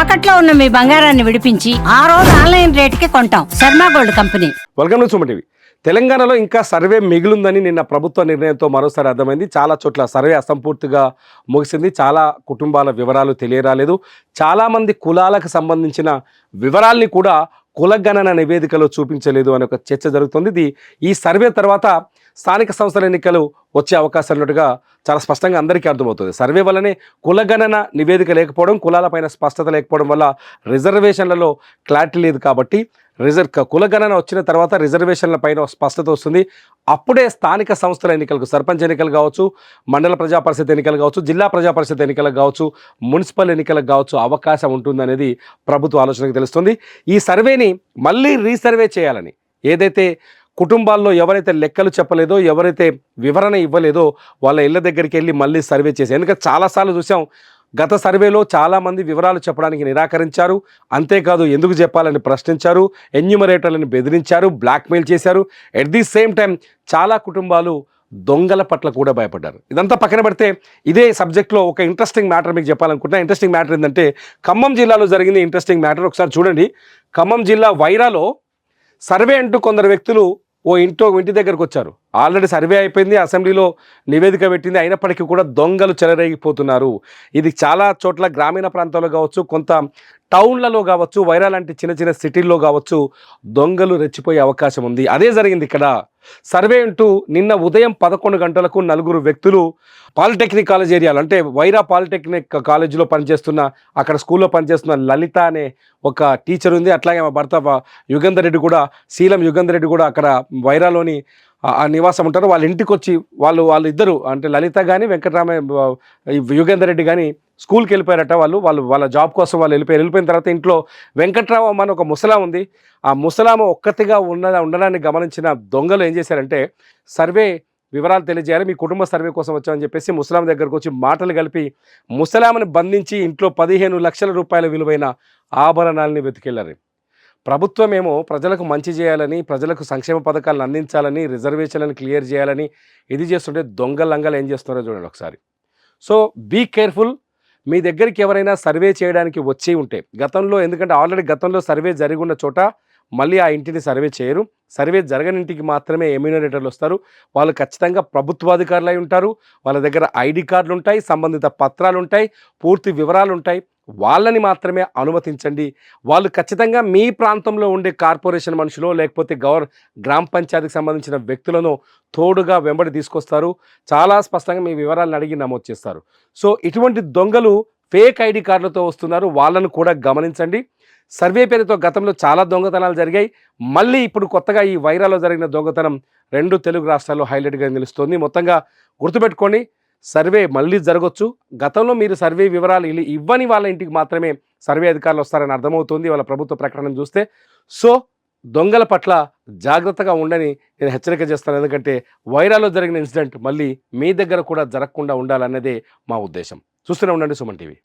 తాకట్లో ఉన్న మీ బంగారాన్ని విడిపించి ఆ రోజు ఆన్లైన్ రేటుకి కొంటాం. Sharma gold company. Welcome to Suman TV. తెలంగాణలో ఇంకా సర్వే మిగిలిందని నిన్న ప్రభుత్వ నిర్ణయంతో మరోసారి అర్థమైంది. చాలా చోట్ల సర్వే అసంపూర్తిగా ముగిసింది. చాలా కుటుంబాల వివరాలు తెలియరాలేదు. చాలామంది కులాలకు సంబంధించిన వివరాల్ని కూడా కులగణన నివేదికలో చూపించలేదు అనే ఒక చర్చ జరుగుతుంది. ఈ సర్వే తర్వాత స్థానిక సంస్థల ఎన్నికలు వచ్చే అవకాశాలు ఉన్నట్టుగా చాలా స్పష్టంగా అందరికీ అర్థమవుతుంది. సర్వే వల్లనే కులగణన నివేదిక లేకపోవడం, కులాలపైన స్పష్టత లేకపోవడం వల్ల రిజర్వేషన్లలో క్లారిటీ లేదు. కాబట్టి కులగణన వచ్చిన తర్వాత రిజర్వేషన్ల పైన స్పష్టత వస్తుంది. అప్పుడే స్థానిక సంస్థల ఎన్నికలకు, సర్పంచ్ ఎన్నికలు కావచ్చు, మండల ప్రజాపరిషత్ ఎన్నికలు కావచ్చు, జిల్లా ప్రజాపరిషత్ ఎన్నికలకు కావచ్చు, మున్సిపల్ ఎన్నికలకు కావచ్చు అవకాశం ఉంటుందనేది ప్రభుత్వ ఆలోచనకు తెలుస్తుంది. ఈ సర్వేని మళ్ళీ రీసర్వే చేయాలని, ఏదైతే కుటుంబాల్లో ఎవరైతే లెక్కలు చెప్పలేదో, ఎవరైతే వివరణ ఇవ్వలేదో వాళ్ళ ఇళ్ళ దగ్గరికి వెళ్ళి మళ్ళీ సర్వే చేసి, ఎందుకంటే చాలాసార్లు చూసాం గత సర్వేలో చాలామంది వివరాలు చెప్పడానికి నిరాకరించారు. అంతేకాదు ఎందుకు చెప్పాలని ప్రశ్నించారు, ఎన్యూమరేటర్లను బెదిరించారు, బ్లాక్మెయిల్ చేశారు. ఎట్ ది సేమ్ టైం చాలా కుటుంబాలు దొంగల పట్ల కూడా భయపడ్డారు. ఇదంతా పక్కన పెడితే ఇదే సబ్జెక్ట్లో ఒక ఇంట్రెస్టింగ్ మ్యాటర్ మీకు చెప్పాలనుకుంటున్నా. ఇంట్రెస్టింగ్ మ్యాటర్ ఏంటంటే ఖమ్మం జిల్లాలో జరిగింది ఇంట్రెస్టింగ్ మ్యాటర్. ఒకసారి చూడండి. ఖమ్మం జిల్లా వైరాలో సర్వే అంటూ కొందరు వ్యక్తులు ఇంటి దగ్గరకు వచ్చారు. ఆల్రెడీ సర్వే అయిపోయింది, అసెంబ్లీలో నివేదిక పెట్టింది, అయినప్పటికీ కూడా దొంగలు చెలరేగిపోతున్నారు. ఇది చాలా చోట్ల గ్రామీణ ప్రాంతాల్లో కావచ్చు, కొంత టౌన్లలో కావచ్చు, వైరా లాంటి చిన్న చిన్న సిటీల్లో కావచ్చు దొంగలు రెచ్చిపోయే అవకాశం ఉంది. అదే జరిగింది ఇక్కడ. సర్వే అంటూ నిన్న ఉదయం 11 గంటలకు 4 వ్యక్తులు పాలిటెక్నిక్ కాలేజ్ ఏరియాలో, అంటే వైరా పాలిటెక్నిక్ కాలేజీలో పనిచేస్తున్న, అక్కడ స్కూల్లో పనిచేస్తున్న లలిత అనే ఒక టీచర్ ఉంది. అట్లాగే మా భర్త యుగంధర్ రెడ్డి కూడా, శీలం యుగంధర్ రెడ్డి కూడా అక్కడ వైరాలోని ఆ నివాసం ఉంటారు. వాళ్ళ ఇంటికి వచ్చి వాళ్ళిద్దరు, అంటే లలిత కానీ యుగేందర్ రెడ్డి కానీ స్కూల్కి వెళ్ళిపోయారట. వాళ్ళ జాబ్ కోసం వాళ్ళు వెళ్ళిపోయిన తర్వాత ఇంట్లో వెంకట్రామమ్మ అని ఒక ముసలాం ఉంది. ఆ ముసలామ ఒక్కతిగా ఉండడాన్ని గమనించిన దొంగలు ఏం చేశారంటే, సర్వే వివరాలు తెలియజేయాలి, మీ కుటుంబ సర్వే కోసం వచ్చామని చెప్పేసి ముసలాం దగ్గరకు వచ్చి మాటలు కలిపి ముసలామని బంధించి ఇంట్లో 15 లక్షల రూపాయల విలువైన ఆభరణాలని వెతికెళ్లారు. ప్రభుత్వం ఏమో ప్రజలకు మంచి చేయాలని, ప్రజలకు సంక్షేమ పథకాలను అందించాలని, రిజర్వేషన్లను క్లియర్ చేయాలని ఇది చేస్తుంటే దొంగలంగలు ఏం చేస్తున్నారో చూడండి ఒకసారి. So be careful. మీ దగ్గరికి ఎవరైనా సర్వే చేయడానికి వచ్చి ఉంటే గతంలో, ఎందుకంటే ఆల్రెడీ గతంలో సర్వే జరిగి ఉన్న చోట మళ్ళీ ఆ ఇంటిని సర్వే చేయరు. సర్వే జరగని ఇంటికి మాత్రమే ఎమ్యూనరేటర్లు వస్తారు. వాళ్ళు ఖచ్చితంగా ప్రభుత్వాధికారులు అయి ఉంటారు. వాళ్ళ దగ్గర ఐడి కార్డులు ఉంటాయి, సంబంధిత పత్రాలు ఉంటాయి, పూర్తి వివరాలు ఉంటాయి. వాళ్ళని మాత్రమే అనుమతించండి. వాళ్ళు ఖచ్చితంగా మీ ప్రాంతంలో ఉండే కార్పొరేషన్ మనుషులో, లేకపోతే గ్రామ పంచాయతీకి సంబంధించిన వ్యక్తులను తోడుగా వెంబడి తీసుకొస్తారు. చాలా స్పష్టంగా మీ వివరాలను అడిగి నమోదు చేస్తారు. సో ఇటువంటి దొంగలు ఫేక్ ఐడి కార్డులతో వస్తున్నారు. వాళ్ళను కూడా గమనించండి. సర్వే పేరుతో గతంలో చాలా దొంగతనాలు జరిగాయి. మళ్ళీ ఇప్పుడు కొత్తగా ఈ వైరాలో జరిగిన దొంగతనం 2 తెలుగు రాష్ట్రాల్లో హైలైట్గా నిలుస్తుంది. మొత్తంగా గుర్తుపెట్టుకోండి, సర్వే మళ్ళీ జరగవచ్చు. గతంలో మీరు సర్వే వివరాలు ఇవ్వని వాళ్ళ ఇంటికి మాత్రమే సర్వే అధికారులు వస్తారని అర్థమవుతుంది వాళ్ళ ప్రభుత్వ ప్రకటన చూస్తే. సో దొంగల పట్ల జాగ్రత్తగా ఉండని నేను హెచ్చరిక చేస్తాను. ఎందుకంటే వైరాలో జరిగిన ఇన్సిడెంట్ మళ్ళీ మీ దగ్గర కూడా జరగకుండా ఉండాలన్నదే మా ఉద్దేశం. చూస్తూనే ఉండండి సుమన్ టీవీ.